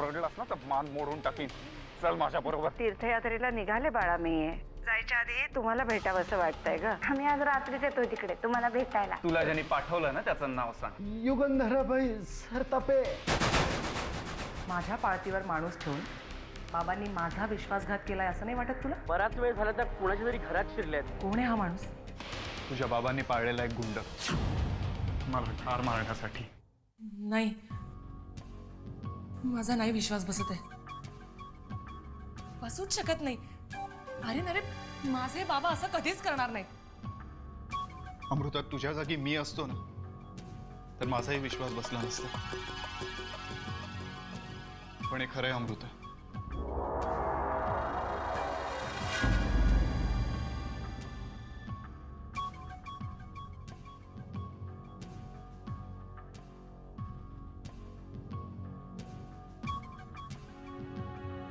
ओरडलास ना तर मान मोडून टाकीन. चल माझ्या बरोबर. तीर्थयात्रेला निघाले बाळा मी. जायच्या आधी तुम्हाला भेटावंसं वाटतंय ग. आम्ही आज रात्रीच येतोय तिकडे तुम्हाला भेटायला. तुला ज्यांनी पाठवलं ना त्याचं नाव सांग. युगंधराबाई सरतापे. माझ्या पाळतीवर माणूस ठेवून बाबांनी माझा विश्वासघात केलाय असं नाही वाटत तुला? बराच वेळ झाला त्या कुणाच्या तरी घरात शिरल्यात. कोण आहे हा माणूस? तुझ्या बाबांनी पाळलेला एक गुंड, मला ठार मारण्यासाठी. नाही, माझा नाही विश्वास बसत आहे. बसूच शकत नाही. अरे माझे बाबा असं कधीच करणार नाही. अमृता, तुझ्या जागी मी असतो ना तर माझाही विश्वास बसला नसता. पण हे खरंय अमृता,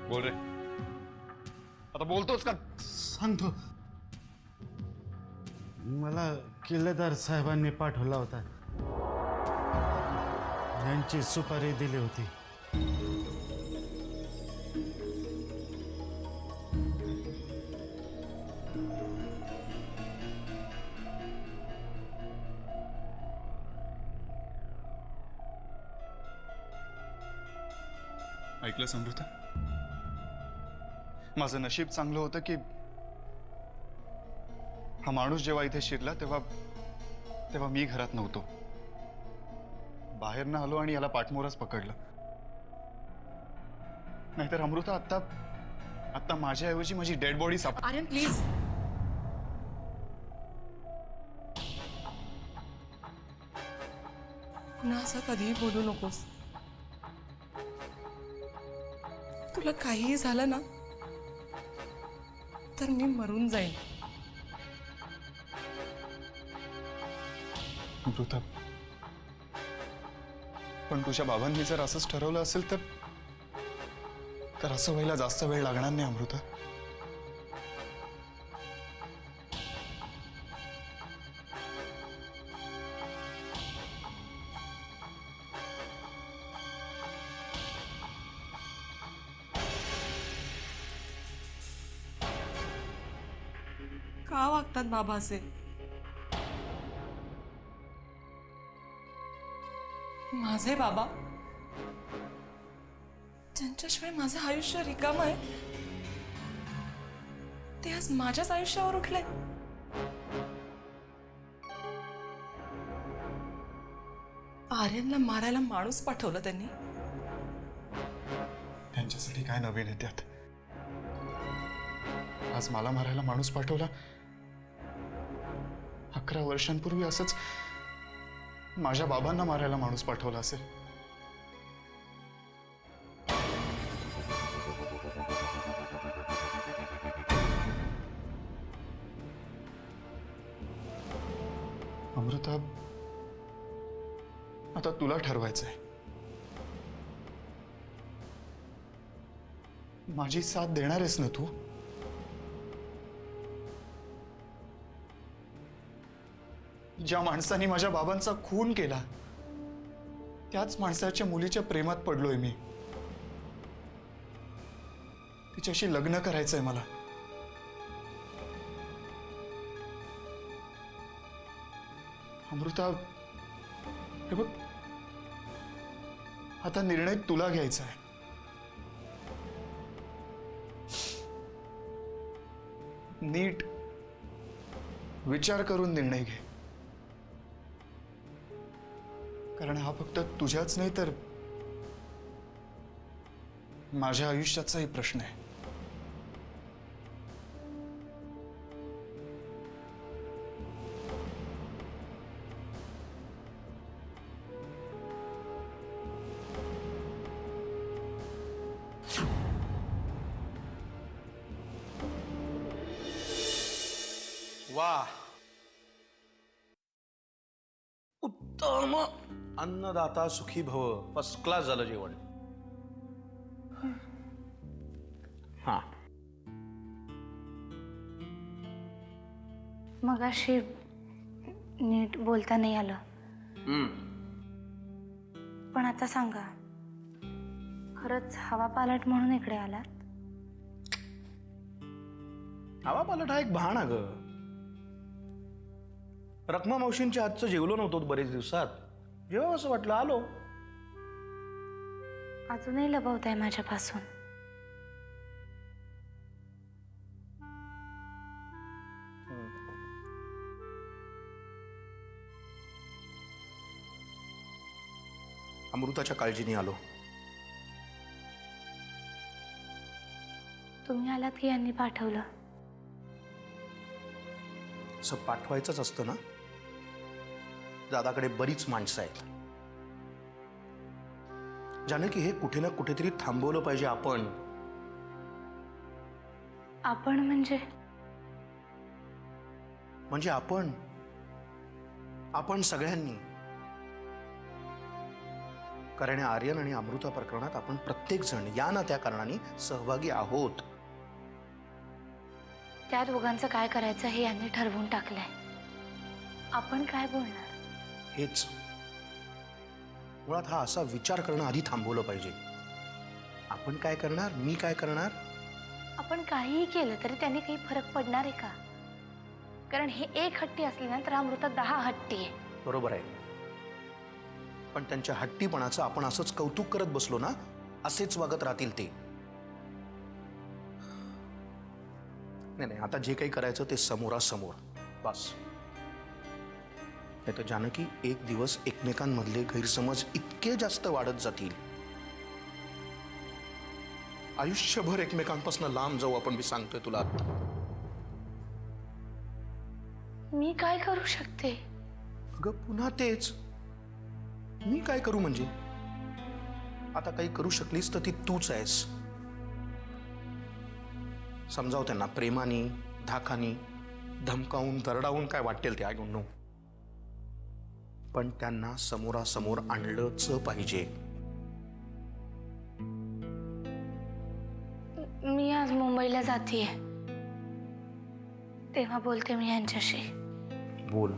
बोल रे. आता बोलतोस का? सांगतो. मला किल्लेदार साहेबांनी पाठवला होता. यांची सुपारी दिली होती. ऐकलंस अमृता? माझं नशीब चांगलं होतं की हा माणूस जेव्हा इथे शिरला तेव्हा मी घरात नव्हतो. बाहेरनं आलो आणि याला पाठमोरच पकडलं. नाहीतर अमृता आता माझ्याऐवजी माझी डेड बॉडी आर्यन प्लीज. पुन्हा असं कधीही बोलू नकोस. तुला काहीही झालं ना तर मी मरून जाईन. अमृता, पण तुझ्या बाबांनी जर असंच ठरवलं असेल तर असं व्हायला जास्त वेळ लागणार नाही अमृता. का वागतात बाबा असे? माझे बाबा ज्यांच्याशिवाय माझं आयुष्य रिकाम आहे ते आज माझ्याच आयुष्यावर उठले. आर्यनला मारायला माणूस पाठवलं त्यांनी. त्यांच्यासाठी काय नवीन आहे त्यात? आज मला मारायला माणूस पाठवला. 11 वर्षांपूर्वी असंच माझ्या बाबांना मारायला माणूस पाठवला असेल. अमृता, आता तुला ठरवायचंय. माझी साथ देणार आहेस ना तू? ज्या माणसाने माझ्या बाबांचा खून केला त्याच माणसाच्या मुलीच्या प्रेमात पडलोय मी. तिच्याशी लग्न करायचंय मला. अमृता, हे बघ, आता निर्णय तुला घ्यायचा आहे. नीट विचार करून निर्णय घे. कारण हा फक्त तुझ्याच नाही तर माझ्या आयुष्याचाही प्रश्न आहे. वाह, उत्तम. अन्नदाता सुखी भव. फर्स्ट क्लास झालं जेवण. हा, मगाशी नीट बोलता नाही आलं. पण आता सांगा, खरंच हवा पालट म्हणून इकडे आलात? हवा पालट हा एक बहाणा ग. रखमा मावशींच्या हातचं जेवलो नव्हतो बरेच दिवसात. जेव्हा असं वाटलं आलो. अजूनही लपवताय माझ्यापासून? अमृताच्या काळजीने आलो. तुम्ही आलात की यांनी पाठवलं? असं पाठवायचंच असतं ना. दादाकडे बरीच माणसं आहेत. जानकी, हे कुठे ना कुठेतरी थांबवलं पाहिजे आपण. आपण म्हणजे? म्हणजे आपण सगळ्यांनी. कारण या आर्यन आणि अमृता प्रकरणात आपण प्रत्येक जण या ना त्या कारणाने सहभागी आहोत. त्या दोघांचं काय करायचं हे यांनी ठरवून टाकलंय. आपण काय बोलणार? हेच मुळात हा असा विचार करणं आधी थांबवलं पाहिजे. आपण काय करणार, मी काय करणार. आपण काहीही केलं तरी त्यांनी काही फरक पडणार आहे का? कारण हे एक हट्टी असले ना तर अमृता 10 हट्टी आहे. बरोबर आहे. पण त्यांच्या हट्टीपणाचं आपण असंच कौतुक करत बसलो ना, असेच वागत राहतील ते. नाही, आता जे काही करायचं ते समोरासमोर बस. नाही तर जानकी, एक दिवस एकमेकांमधले गैरसमज इतके जास्त वाढत जातील. आयुष्यभर एकमेकांपासून लांब जाऊ आपण. मी सांगतोय तुला. मी काय करू शकते? अगं पुन्हा तेच. मी काय करू म्हणजे? आता काही करू शकलीस तर ती तूच आहेस. समजाव त्यांना प्रेमाने, धाकानी, धमकावून, दरडावून, काय वाटेल ते. I don't know. पण त्यांना समोरासमोर आणलंच पाहिजे. मी आज मुंबईला जातीये, तेव्हा बोलते मी यांच्याशी. बोल.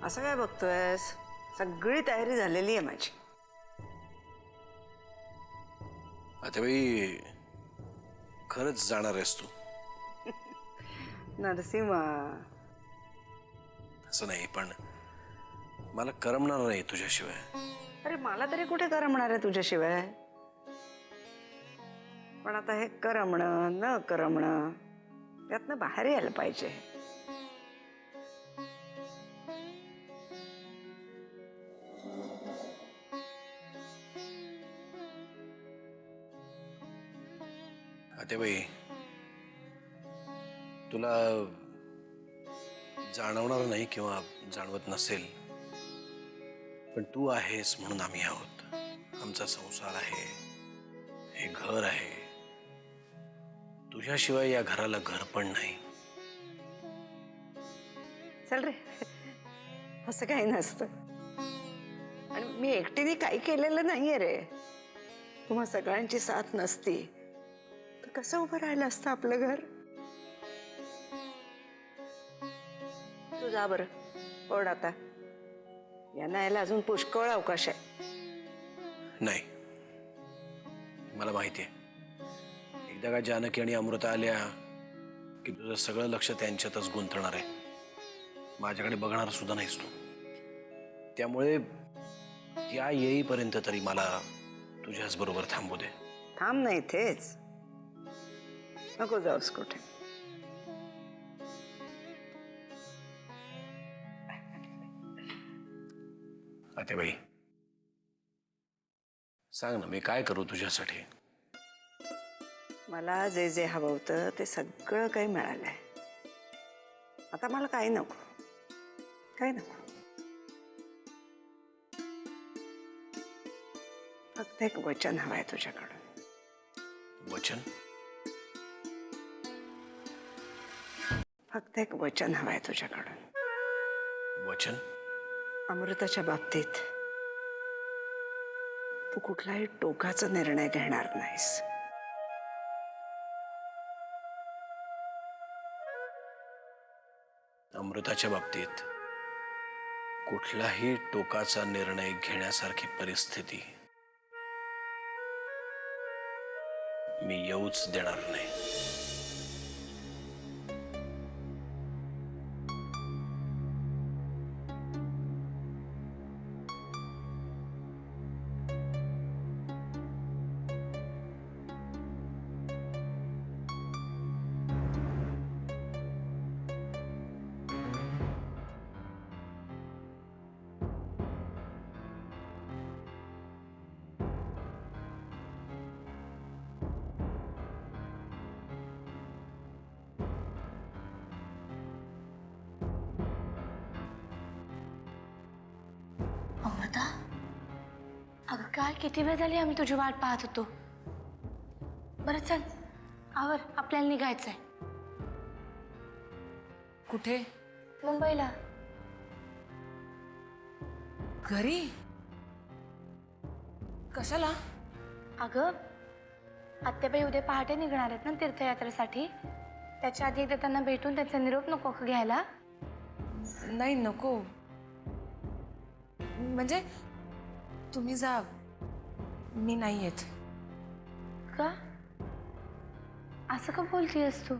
असं काय बघतोयस? सगळी तयारी झालेली आहे माझी. आता बाई, खरंच जाणार आहेस तू? नरसिंहा, असं नाही, पण मला करमणार नाही तुझ्याशिवाय. अरे मला तरी कुठे करमणार आहे तुझ्याशिवाय. पण आता हे करमणं न करमणं त्यातनं बाहेर यायला पाहिजे. आता बाई, तुला जाणवणार नाही किंवा जाणवत नसेल, पण तू आहेस म्हणून आम्ही आहोत. आमचा संसार आहे, हे घर आहे. तुझ्याशिवाय या घराला घर पण नाही. चल रे, असं काही नसतं. आणि मी एकटीने काही केलेलं नाहीये रे. तुम्हा सगळ्यांची साथ नसती तर कसं उभं राहिलं असतं आपलं घर. तू जा बरं, पड आता. यांना यायला अजून पुष्कळ अवकाश आहे. नाही, मला माहिती आहे. एकदा का जानकी आणि अमृता आल्या की तुझं सगळं लक्ष त्यांच्यातच गुंतणार आहे. माझ्याकडे बघणार सुद्धा नाहीस तू. त्यामुळे त्या येईपर्यंत तरी मला तुझ्याच बरोबर थांबू दे. थांब नाही इथेच, नको जाऊस कुठे. आता बाई, सांग ना, मी काय करू तुझ्यासाठी? मला जे जे हवं होतं ते सगळं काही मिळालंय. आता मला काही नको, काही नको. फक्त एक वचन हवंय तुझ्याकडून. वचन? फक्त एक वचन हवंय तुझ्याकडून. वचन? अमृताच्या बाबतीत तू कुठलाही टोकाचा निर्णय घेणार नाहीस. अमृताच्या बाबतीत कुठलाही टोकाचा निर्णय घेण्यासारखी परिस्थिती मी येऊच देणार नाही. अमृता, अगं काय किती वेळ झाली आम्ही तुझी वाट पाहत होतो. बरं चल, आवर, आपल्याला निघायचंय कुठे? मुंबईला. घरी? कशाला? अगं आत्याबाई उद्या पहाटे निघणार आहेत ना तीर्थयात्रेसाठी. त्याच्या आधी एकदा त्यांना भेटून त्यांचा निरोप नको का घ्यायला? नाही नको. म्हणजे तुम्ही जा, मी नाही येत. का असं का बोलतीयस तू?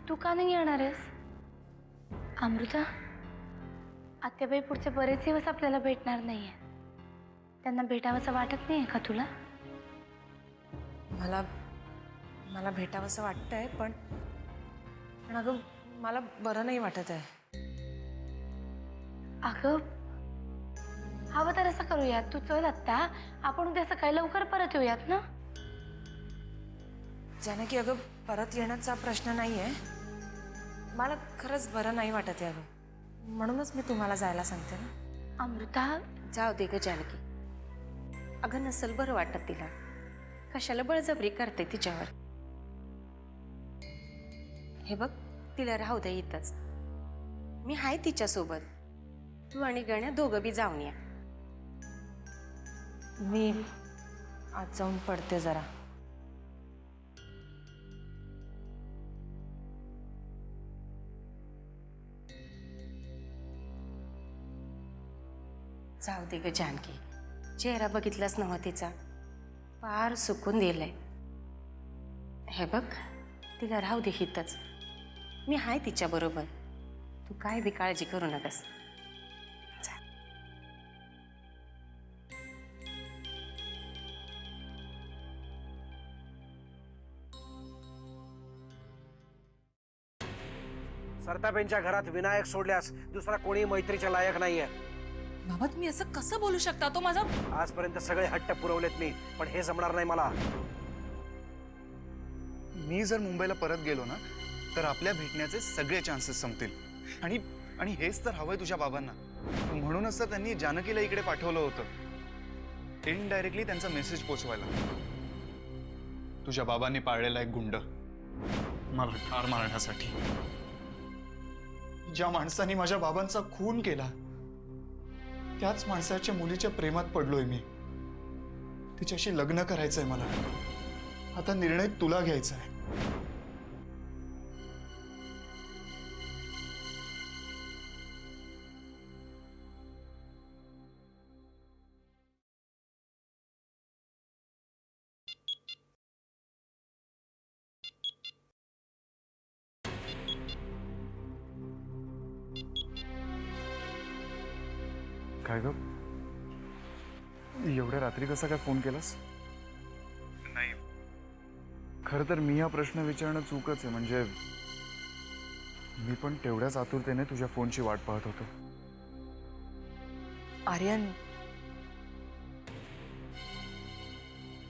तू का नाही येणार आहेस? अमृता, आत्याबाई पुढचे बरेच दिवस आपल्याला भेटणार नाहीये. त्यांना भेटावंसं वाटत नाहीये का तुला? मला भेटावंसं वाटतंय, पण अगं मला बरं नाही वाटत आहे. अगं हवं तर असं करूयात, तू चल आत्ता, आपण उद्या सकाळी लवकर परत येऊयात ना. जानकी अगं परत येण्याचा प्रश्न नाही आहे. मला खरंच बरं नाही वाटत आहे अगं, म्हणूनच मी तुम्हाला जायला सांगते ना. अमृता, जाऊ दे ग जानकी. अगं नसल बरं वाटत तिला, कशाला बळजबरी करते तिच्यावर. हे बघ, तिला राहू दे इथंच. मी आहे तिच्यासोबत. तू आणि गण्या दोघं बी जाऊन या. मी आज जाऊन पडते जरा. जाऊ दे ग जानकी. चेहरा बघितलाच नव्हा तिचा, फार सुकून दिलंय. हे बघ, तिला राहू दे इथंच. मी आहे तिच्याबरोबर. तू काय बी काळजी करू नकस. सरतापेंच्या घरात विनायक सोडल्यास दुसरा कोणी मैत्रीच्या लायक नाहीये. बाबा तुम्ही असं कसं बोलू शकता? तो माझा आजपर्यंत सगळे हट्ट पुरवलेत मी, पण हे जमणार नाही मला. मी जर मुंबईला परत गेलो ना तर आपल्या भेटण्याचे सगळे चान्सेस संपतील. आणि आणि हेच तर हवंय तुझ्या बाबांना. म्हणूनच तर त्यांनी जानकीला इकडे पाठवलं होतं, इनडायरेक्टली त्यांचा मेसेज पोचवायला. तुझ्या बाबांनी पाळलेला एक गुंड मला ठार मारण्यासाठी. ज्या माणसाने माझ्या बाबांचा खून केला त्याच माणसाच्या मुलीच्या प्रेमात पडलोय मी. तिच्याशी लग्न करायचंय मला. आता निर्णय तुला घ्यायचा आहे. काय ग, एवढ्या रात्री कसा काय फोन केलास? नाही, खरं तर मी हा प्रश्न विचारणं चूकच आहे. म्हणजे मी पण तेवढ्याच आतुरतेने तुझ्या फोनची वाट पाहत होतो. आर्यन,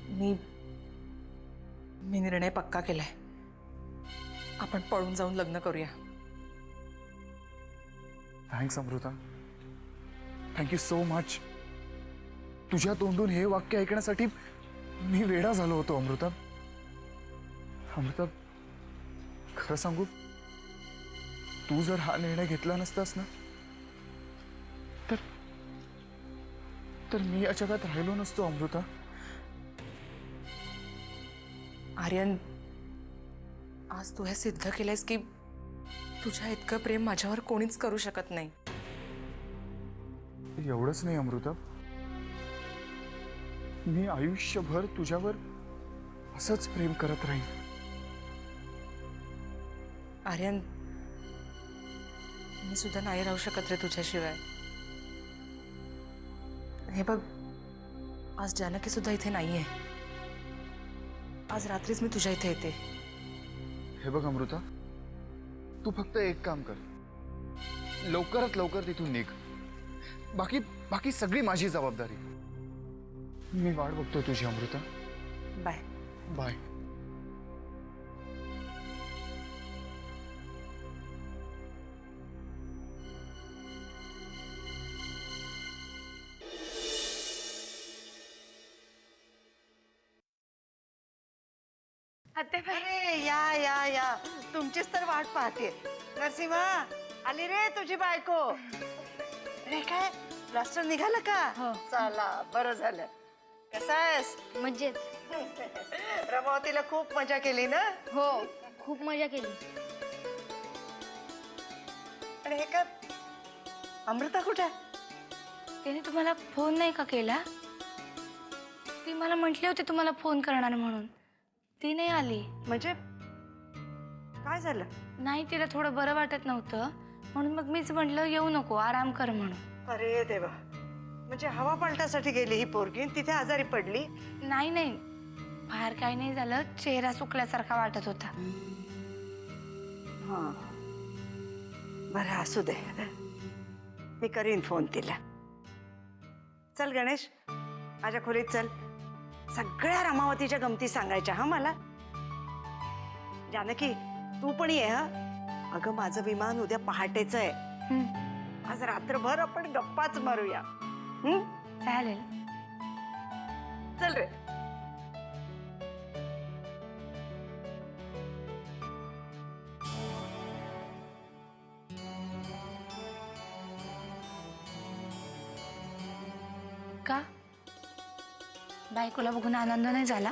मी निर्णय पक्का केलाय. आपण पळून जाऊन लग्न करूया. Thanks Amrita, thank you so much. तू तुझ्या तोंडून हे वाक्य ऐकण्यासाठी मी वेडा झालो होतो अमृता. अमृता, खरं सांगू, तू जर हा निर्णय घेतला नसतास ना तर मी या जगात राहिलो नसतो अमृता. आर्यन, आज तू हे सिद्ध केलंयस की तुझ्या इतकं प्रेम माझ्यावर कोणीच करू शकत नाही. एवढंच नाही अमृता, मी आयुष्यभर तुझ्यावर असंच प्रेम करत राहीन. आर्यन, मी सुद्धा नाही राहू शकत रे तुझ्याशिवाय. हे बघ, आज जानकी सुद्धा इथे नाहीये. आज रात्रीच मी तुझ्या इथे येते. हे बघ अमृता, तू फक्त एक काम कर, लवकरात लवकर तिथून निघ. बाकी सगळी माझी जबाबदारी. मी वाट बघतोय तुझी अमृता. बाय. बाय. आत्याबाई, अरे या या या, तुमचीच तर वाट पाहते. नरसिंहा, आली रे तुझी बायको. रे काय राष्ट्र निघालं का? हो. चला, बरं झालं. कसा आहेस? मजेत. रमावतीला खूप मजा केली ना? हो, खूप मजा केली. आणि हे काय, अमृता कुठे? त्याने तुम्हाला फोन नाही का केला? ती मला म्हटली होती तुम्हाला फोन करणार म्हणून. ती नाही आली. म्हणजे काय झालं? नाही, तिला थोडं बरं वाटत नव्हतं म्हणून मग मीच म्हटलं येऊ नको, आराम कर म्हणून. अरे देवा, म्हणजे हवा पालटासाठी गेली ही पोरगी आणि तिथे आजारी पडली? नाही नाही, बाहेर काही नाही झालं, चेहरा सुकल्यासारखा वाटत होता. हा, बरं असू दे, मी करीन फोन तिला. चल गणेश, माझ्या खोलीत चल. सगळ्या रमावतीच्या गमती सांगायच्या हा मला. जानकी, तू पण ये. हा, अगं माझं विमान उद्या पहाटेच आहे. आज रात्रभर आपण गप्पाच मारूया. चालेल. चल रे. का बायकोला बघून आनंद नाही झाला?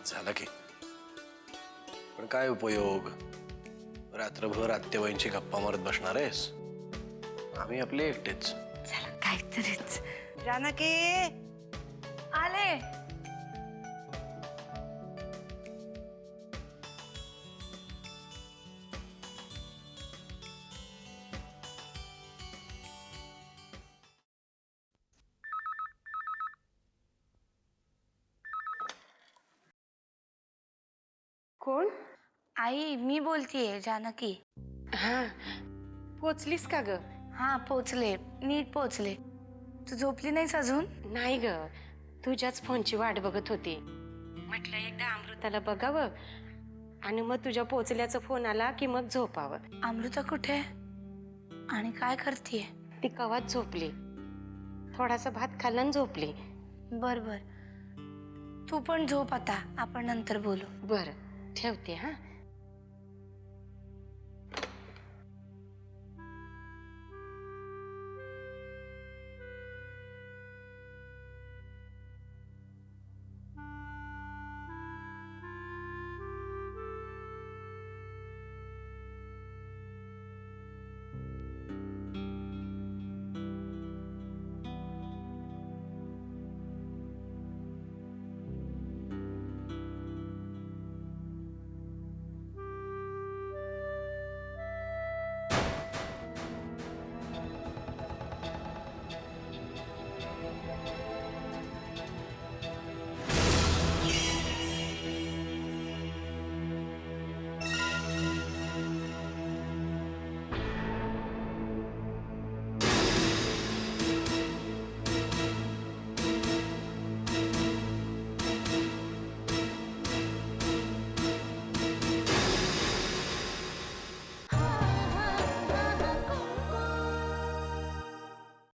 झाला की, पण काय उपयोग? रात्रभर आत्याबाईंची गप्पा मारत बसणार आहेस? आम्ही आपले एकटेच. चला, काहीतरीच. जानकी, आले. कोण? आई, मी बोलतीये, जानकी. हा, पोचलीस का ग? हा, पोचले, नीट पोचले. तू झोपली नाहीस अजून? नाही ग, तुझ्याच फोनची वाट बघत होती. म्हटलं एकदा अमृताला बघावं आणि मग तुझ्या पोचल्याचा फोन आला की मग झोपावं. अमृता कुठे आणि काय करतीये? ती कवाच झोपली, थोडासा भात खाल्ला आणि झोपली. बर बर, तू पण झोप आता, आपण नंतर बोलू. बरं, ठेवते हा.